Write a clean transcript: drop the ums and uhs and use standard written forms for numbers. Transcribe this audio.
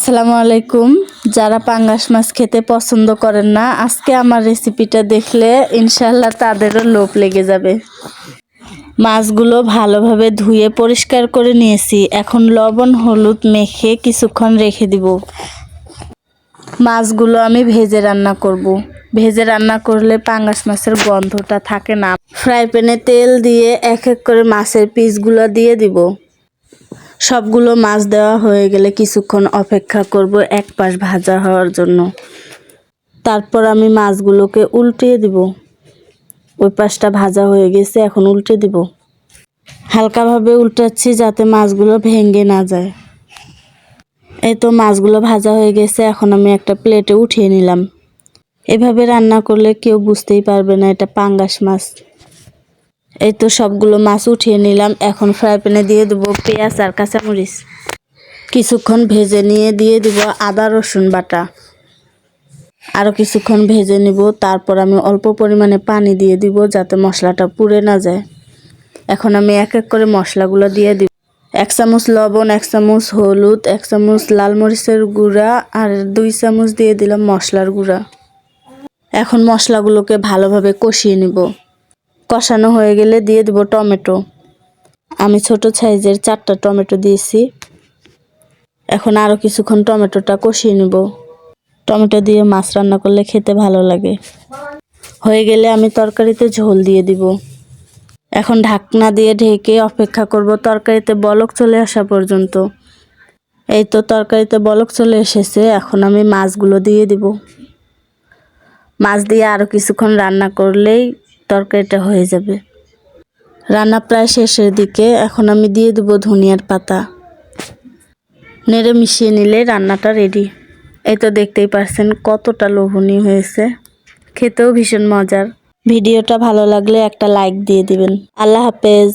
আসসালামু আলাইকুম। যারা পাঙ্গাস মাছ খেতে পছন্দ করেন না, আজকে আমার রেসিপিটা দেখলে ইনশাআল্লাহ তাদেরও লোভ লেগে যাবে। মাছগুলো ভালোভাবে ধুয়ে পরিষ্কার করে নিয়েছি। এখন লবণ হলুদ মেখে কিছুক্ষণ রেখে দিব। মাছগুলো আমি ভেজে রান্না করব। ভেজে রান্না করলে পাঙ্গাস মাছের গন্ধটা থাকে না। ফ্রাই প্যানে তেল দিয়ে এক এক করে মাছের পিসগুলো দিয়ে দিব। সবগুলো মাছ দেওয়া হয়ে গেলে কিছুক্ষণ অপেক্ষা করব এক পাশ ভাজা হওয়ার জন্য। তারপর আমি মাছগুলোকে উল্টিয়ে দিব। ওই পাশটা ভাজা হয়ে গেছে, এখন উল্টে দিব। হালকাভাবে উল্টাচ্ছি যাতে মাছগুলো ভেঙে না যায়। এই তো মাছগুলো ভাজা হয়ে গেছে, এখন আমি একটা প্লেটে উঠিয়ে নিলাম। এভাবে রান্না করলে কেউ বুঝতেই পারবে না এটা পাঙ্গাস মাছ। এই তো সবগুলো মাছ উঠিয়ে নিলাম। এখন ফ্রাই প্যানে দিয়ে দেবো পেঁয়াজ আর কাঁচামরিচ। কিছুক্ষণ ভেজে নিয়ে দিয়ে দিব আদা রসুন বাটা। আরও কিছুক্ষণ ভেজে নিব। তারপর আমি অল্প পরিমাণে পানি দিয়ে দিব যাতে মশলাটা পুড়ে না যায়। এখন আমি এক এক করে মশলাগুলো দিয়ে দিব। 1 চামচ লবণ, 1 চামচ হলুদ, 1 চামচ লাল মরিচের গুঁড়া আর 2 চামচ দিয়ে দিলাম মশলার গুঁড়া। এখন মশলাগুলোকে ভালোভাবে কষিয়ে নিব। কষানো হয়ে গেলে দিয়ে দেব টমেটো। আমি ছোট সাইজের 4টা টমেটো দিয়েছি। এখন আরও কিছুক্ষণ টমেটোটা কষিয়ে নিব। টমেটো দিয়ে মাছ রান্না করলে খেতে ভালো লাগে। হয়ে গেলে আমি তরকারিতে ঝোল দিয়ে দিব। এখন ঢাকনা দিয়ে ঢেকে অপেক্ষা করব তরকারিতে বলক চলে আসা পর্যন্ত। এই তো তরকারিতে বলক চলে এসেছে, এখন আমি মাছগুলো দিয়ে দিব। মাছ দিয়ে আরও কিছুক্ষণ রান্না করলেই তরকারিটা হয়ে যাবে। রান্না প্রায় শেষের দিকে, এখন আমি দিয়ে দেব ধনিয়ার পাতা। নেড়ে মিশিয়ে নিলে রান্নাটা রেডি। এই তো দেখতেই পারছেন কতটা লোভনীয় হয়েছে, খেতেও ভীষণ মজার। ভিডিওটা ভালো লাগলে একটা লাইক দিয়ে দিবেন। আল্লাহ হাফেজ।